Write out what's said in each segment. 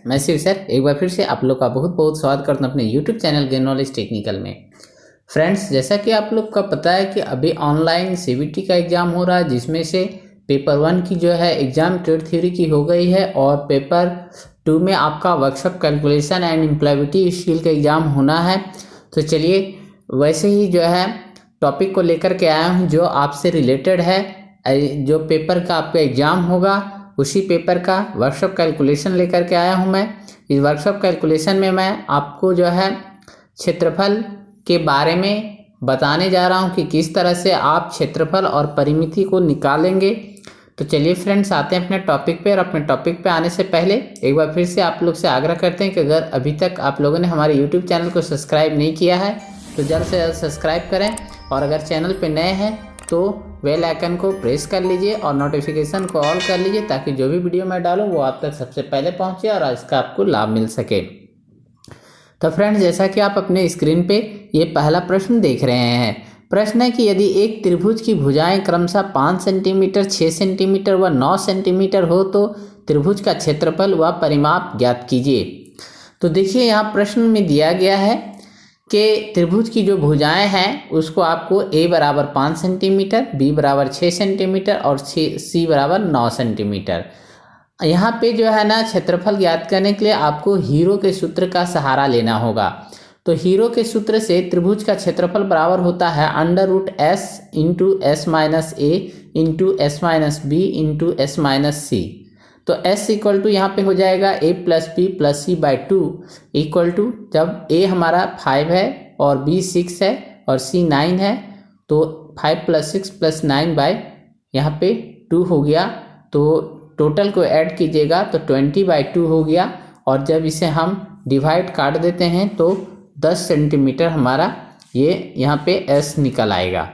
मैं शिव सर एक बार फिर से आप लोग का बहुत बहुत स्वागत करता हूँ अपने YouTube channel gain knowledge technical में। फ्रेंड्स, जैसा कि आप लोग का पता है कि अभी ऑनलाइन CBT का एग्ज़ाम हो रहा है, जिसमें से पेपर 1 की जो है एग्ज़ाम ट्रेड थ्योरी की हो गई है और पेपर 2 में आपका workshop calculation and employability skill का एग्ज़ाम होना है। तो चलिए वैसे ही जो है टॉपिक को लेकर के आया हूँ जो आपसे रिलेटेड है। जो पेपर का आपका एग्ज़ाम होगा उसी पेपर का वर्कशॉप कैलकुलेशन लेकर के आया हूं मैं। इस वर्कशॉप कैलकुलेशन में मैं आपको जो है क्षेत्रफल के बारे में बताने जा रहा हूं कि किस तरह से आप क्षेत्रफल और परिमिति को निकालेंगे। तो चलिए फ्रेंड्स, आते हैं अपने टॉपिक पे। और अपने टॉपिक पे आने से पहले एक बार फिर से आप लोग से आग्रह करते हैं कि अगर अभी तक आप लोगों ने हमारे YouTube चैनल को सब्सक्राइब नहीं किया है तो जल्द से जल्द सब्सक्राइब करें, और अगर चैनल पे नए हैं तो बेल आइकन को प्रेस कर लीजिए और नोटिफिकेशन को ऑल कर लीजिए, ताकि जो भी वीडियो मैं डालूं वो आप तक सबसे पहले पहुंचे और इसका आपको लाभ मिल सके। तो फ्रेंड्स, जैसा कि आप अपने स्क्रीन पे ये पहला प्रश्न देख रहे हैं, प्रश्न है कि यदि एक त्रिभुज की भुजाएं क्रमशः 5 सेंटीमीटर, 6 सेंटीमीटर व 9 सेंटीमीटर हो तो त्रिभुज का क्षेत्रफल व परिमाप ज्ञात कीजिए। तो देखिए यहाँ प्रश्न में दिया गया है कि त्रिभुज की जो भुजाएं हैं उसको आपको A बराबर 5 सेंटीमीटर, B बराबर 6 सेंटीमीटर और C बराबर 9 सेंटीमीटर। यहाँ पे जो है ना क्षेत्रफल ज्ञात करने के लिए आपको हीरो के सूत्र का सहारा लेना होगा। तो हीरो के सूत्र से त्रिभुज का क्षेत्रफल बराबर होता है √S into S minus A into S minus B into S minus C। तो S इक्वल टू यहाँ पे हो जाएगा A plus B plus C by 2 equal to, जब A हमारा 5 है और B 6 है और C 9 है तो 5 प्लस 6 प्लस 9 बाई यहाँ पे 2 हो गया। तो टोटल को ऐड कीजिएगा तो 20 बाई 2 हो गया, और जब इसे हम डिवाइड काट देते हैं तो 10 सेंटीमीटर हमारा ये यहाँ पे S निकल आएगा।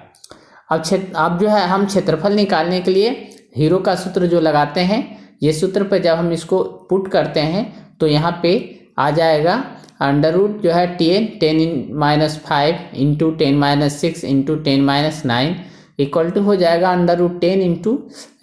अब जो है हम क्षेत्रफल निकालने के लिए हीरो का सूत्र जो लगाते हैं, ये सूत्र पर जब हम इसको पुट करते हैं तो यहाँ पे आ जाएगा √ जो है 10⁻⁻5 इंटू 10⁻6 इंटू 10⁻9 इक्वल टू हो जाएगा √10 इंटू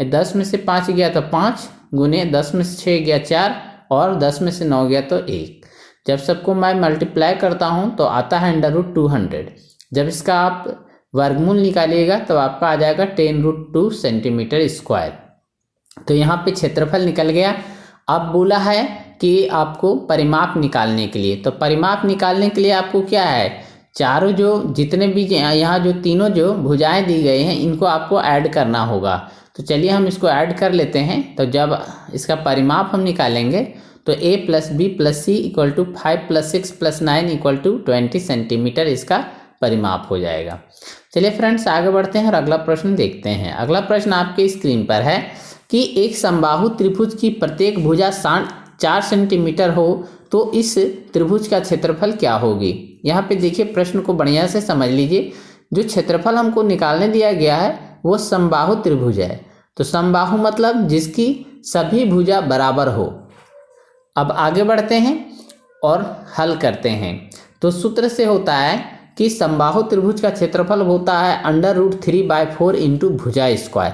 10 में से 5 गया तो 5 गुने 10 में से 6 गया 4 और 10 में से 9 गया तो 1। जब सबको मैं मल्टीप्लाई करता हूँ तो आता है √200। जब इसका आप वर्गमूल निकालिएगा तो आपका आ जाएगा 10√2 सेंटीमीटर स्क्वायर। तो यहाँ पे क्षेत्रफल निकल गया। अब बोला है कि आपको परिमाप निकालने के लिए, तो परिमाप निकालने के लिए आपको क्या है, चारों जो जितने भी यहाँ जो तीनों जो भुजाएं दी गई हैं इनको आपको ऐड करना होगा। तो चलिए हम इसको ऐड कर लेते हैं। तो जब इसका परिमाप हम निकालेंगे तो A plus B plus C equal to 5 plus 6 plus 9 equal to 20 centimetre इसका परिमाप हो जाएगा। चलिए फ्रेंड्स, आगे बढ़ते हैं और अगला प्रश्न देखते हैं। अगला प्रश्न आपके स्क्रीन पर है कि एक समबाहु त्रिभुज की प्रत्येक भुजा 4 सेंटीमीटर हो तो इस त्रिभुज का क्षेत्रफल क्या होगी। यहाँ पे देखिए प्रश्न को बढ़िया से समझ लीजिए। जो क्षेत्रफल हमको निकालने दिया गया है वो समबाहु त्रिभुज है। तो समबाहु मतलब जिसकी सभी भुजा बराबर हो। अब आगे बढ़ते हैं और हल करते हैं। तो सूत्र से होता है कि समबाहु त्रिभुज का क्षेत्रफल होता है √3/4 इंटू भुजा स्क्वायर।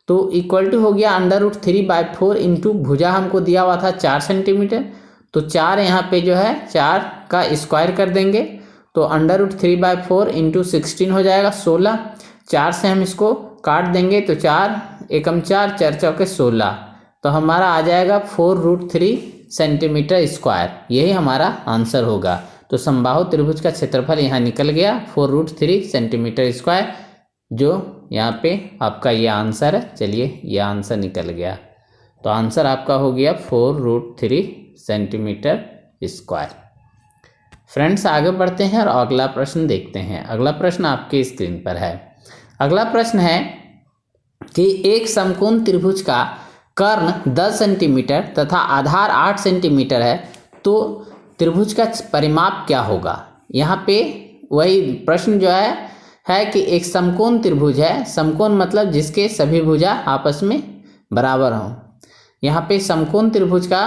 तो इक्वल टू हो गया √3/4 इंटू भुजा हमको दिया हुआ था 4 सेंटीमीटर, तो 4 यहाँ पे जो है 4 का स्क्वायर कर देंगे तो √3/4 इंटू 16 हो जाएगा 16। 4 से हम इसको काट देंगे तो 4 एकम 4 4 चौके 16, तो हमारा आ जाएगा 4√3 सेंटीमीटर स्क्वायर। यही हमारा आंसर होगा। तो समबाहु त्रिभुज का क्षेत्रफल यहाँ निकल गया 4√3 सेंटीमीटर स्क्वायर, जो यहाँ पे आपका ये आंसर है। चलिए ये आंसर निकल गया, तो आंसर आपका हो गया 4√3 सेंटीमीटर स्क्वायर। फ्रेंड्स, आगे बढ़ते हैं और अगला प्रश्न देखते हैं। अगला प्रश्न आपके स्क्रीन पर है। अगला प्रश्न है कि एक समकोण त्रिभुज का कर्ण 10 सेंटीमीटर तथा आधार 8 सेंटीमीटर है तो त्रिभुज का परिमाप क्या होगा। यहाँ पे वही प्रश्न जो है कि एक समकोण त्रिभुज है। समकोण मतलब जिसके सभी भुजा आपस में बराबर हों। यहाँ पे समकोण त्रिभुज का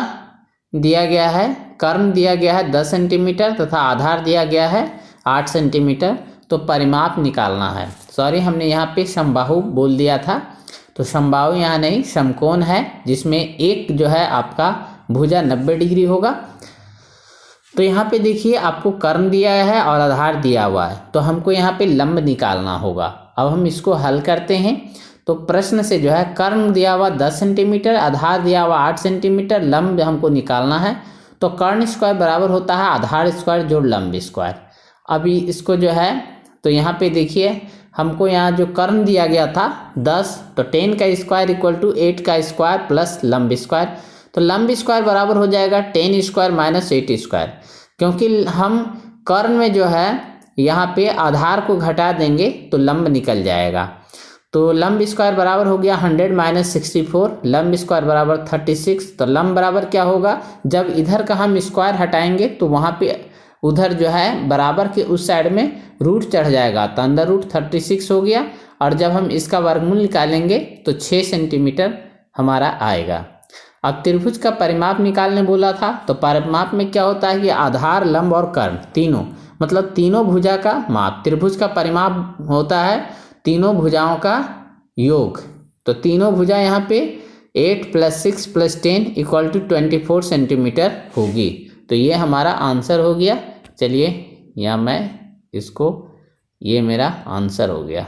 दिया गया है, कर्ण दिया गया है 10 सेंटीमीटर तथा आधार दिया गया है 8 सेंटीमीटर। तो परिमाप निकालना है। सॉरी, हमने यहाँ पे समबाहु बोल दिया था। तो समबाहु यहाँ नहीं, समकोण है जिसमें एक जो है आपका भुजा 90 डिग्री होगा। तो यहाँ पे देखिए आपको कर्ण दिया है और आधार दिया हुआ है, तो हमको यहाँ पे लंब निकालना होगा। अब हम इसको हल करते हैं। तो प्रश्न से जो है कर्ण दिया हुआ 10 सेंटीमीटर, आधार दिया हुआ 8 सेंटीमीटर, लंब हमको निकालना है। तो कर्ण स्क्वायर बराबर होता है आधार स्क्वायर जोड़ लंब स्क्वायर। अभी इसको जो है तो यहाँ पे देखिए हमको यहाँ जो कर्ण दिया गया था 10, तो 10 का स्क्वायर इक्वल टू 8 का स्क्वायर प्लस लंब स्क्वायर। तो लंब स्क्वायर बराबर हो जाएगा 10 स्क्वायर माइनस 8 स्क्वायर, क्योंकि हम कर्ण में जो है यहाँ पे आधार को घटा देंगे तो लंब निकल जाएगा। तो लंब स्क्वायर बराबर हो गया 100 माइनस 64, लंब स्क्वायर बराबर 36। तो लंब बराबर क्या होगा, जब इधर का हम स्क्वायर हटाएंगे तो वहाँ पे उधर जो है बराबर के उस साइड में रूट चढ़ जाएगा, तो अंदर रूट 36 हो गया। और जब हम इसका वर्गमूल निकालेंगे तो 6 सेंटीमीटर हमारा आएगा। अब त्रिभुज का परिमाप निकालने बोला था, तो परिमाप में क्या होता है कि आधार, लंब और कर्ण तीनों, मतलब तीनों भुजा का माप। त्रिभुज का परिमाप होता है तीनों भुजाओं का योग। तो तीनों भुजा यहाँ पे 8 + 6 + 10 इक्वल टू 24 सेंटीमीटर होगी। तो ये हमारा आंसर हो गया। चलिए यहाँ मैं इसको, ये मेरा आंसर हो गया।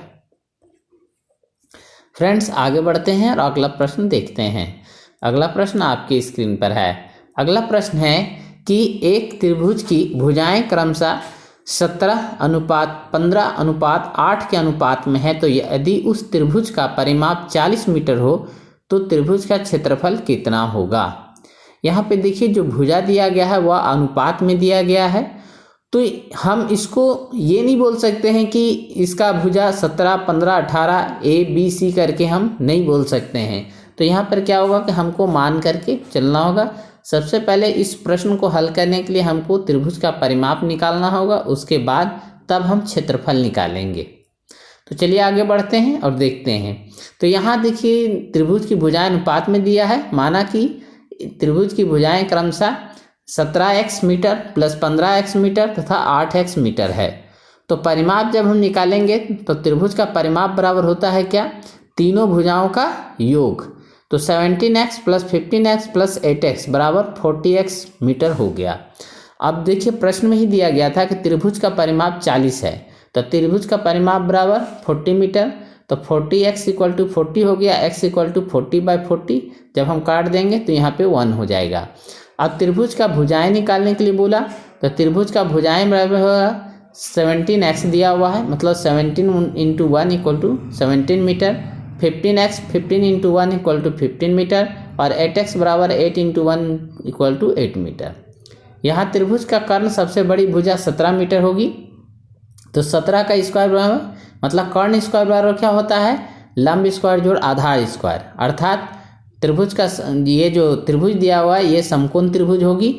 फ्रेंड्स आगे बढ़ते हैं और अगला प्रश्न देखते हैं। अगला प्रश्न आपकी स्क्रीन पर है। अगला प्रश्न है कि एक त्रिभुज की भुजाएं क्रमशः 17:15:8 के अनुपात में है, तो यदि उस त्रिभुज का परिमाप 40 मीटर हो तो त्रिभुज का क्षेत्रफल कितना होगा। यहाँ पे देखिए जो भुजा दिया गया है वह अनुपात में दिया गया है, तो हम इसको ये नहीं बोल सकते हैं कि इसका भुजा 17, 15, 18 ABC करके हम नहीं बोल सकते हैं। तो यहाँ पर क्या होगा कि हमको मान करके चलना होगा। सबसे पहले इस प्रश्न को हल करने के लिए हमको त्रिभुज का परिमाप निकालना होगा, उसके बाद तब हम क्षेत्रफल निकालेंगे। तो चलिए आगे बढ़ते हैं और देखते हैं। तो यहाँ देखिए त्रिभुज की भुजाएं अनुपात में दिया है, माना कि त्रिभुज की भुजाएं क्रमशः 17x metre plus 15x metre तथा 8x मीटर है। तो परिमाप जब हम निकालेंगे तो त्रिभुज का परिमाप बराबर होता है क्या, तीनों भुजाओं का योग। तो 17x plus 15x plus 8x बराबर 40x मीटर हो गया। अब देखिए प्रश्न में ही दिया गया था कि त्रिभुज का परिमाप 40 है, तो त्रिभुज का परिमाप बराबर 40 मीटर। तो 40x इक्वल टू 40 हो गया, x इक्वल टू 40/40। जब हम काट देंगे तो यहाँ पे 1 हो जाएगा। अब त्रिभुज का भुजाएं निकालने के लिए बोला, तो त्रिभुज का भुजाएं बराबर होगा 17x दिया हुआ है, मतलब 17 × 1 equal to 17 metre. 15x 15 × 1 equal to 15 metre और 8x बराबर 8 × 1 इक्वल टू 8 मीटर। यहाँ त्रिभुज का कर्ण सबसे बड़ी भुजा 17 मीटर होगी, तो 17 का स्क्वायर बराबर, मतलब कर्ण स्क्वायर बराबर क्या होता है, लंब स्क्वायर जोड़ आधार स्क्वायर। अर्थात त्रिभुज का ये जो त्रिभुज दिया हुआ है ये समकोण त्रिभुज होगी।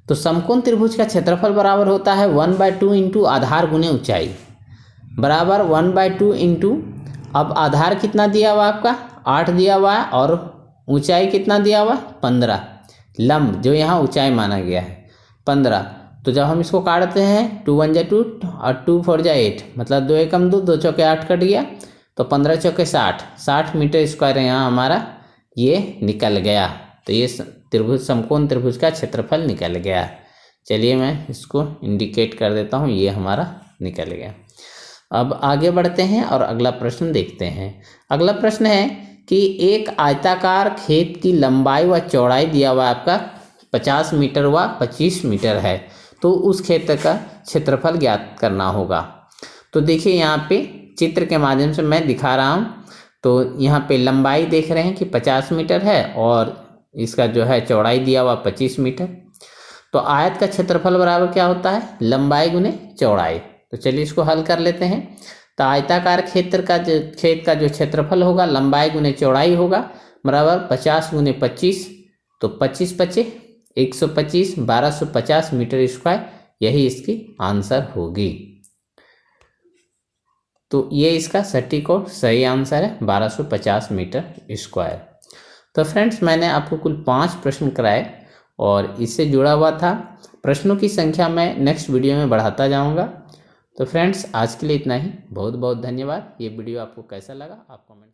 तो समकोण त्रिभुज का क्षेत्रफल बराबर होता है 1/2 × आधार गुने ऊंचाई बराबर 1/2 × अब आधार कितना दिया हुआ आपका 8 दिया हुआ है और ऊंचाई कितना दिया हुआ 15, लंब जो यहाँ ऊंचाई माना गया है 15। तो जब हम इसको काटते हैं 2 × 1 = 2 और 2 × 4 = 8, मतलब 2 × 1 = 2, 2 × 4 = 8 कट गया, तो 15 × 4 = 60 मीटर स्क्वायर यहाँ हमारा ये निकल गया। तो ये त्रिभुज समकोण त्रिभुज का क्षेत्रफल निकल गया। चलिए मैं इसको इंडिकेट कर देता हूँ, ये हमारा निकल गया। अब आगे बढ़ते हैं और अगला प्रश्न देखते हैं। अगला प्रश्न है कि एक आयताकार खेत की लंबाई व चौड़ाई दिया हुआ आपका 50 मीटर व 25 मीटर है, तो उस क्षेत्र का क्षेत्रफल ज्ञात करना होगा। तो देखिए यहाँ पे चित्र के माध्यम से मैं दिखा रहा हूँ। तो यहाँ पे लंबाई देख रहे हैं कि 50 मीटर है और इसका जो है चौड़ाई दिया हुआ 25 मीटर। तो आयत का क्षेत्रफल बराबर क्या होता है, लंबाई गुने चौड़ाई। तो चलिए इसको हल कर लेते हैं। तो आयताकार खेत का जो क्षेत्रफल होगा लंबाई गुने चौड़ाई होगा बराबर 50 × 25, तो 25 × 25 125, 1250 मीटर स्क्वायर, यही इसकी आंसर होगी। तो ये इसका सटीक और सही आंसर है 1250 मीटर स्क्वायर। तो फ्रेंड्स मैंने आपको कुल 5 प्रश्न कराए और इससे जुड़ा हुआ था। प्रश्नों की संख्या मैं नेक्स्ट वीडियो में बढ़ाता जाऊंगा। तो फ्रेंड्स आज के लिए इतना ही। बहुत बहुत धन्यवाद। ये वीडियो आपको कैसा लगा आप कमेंट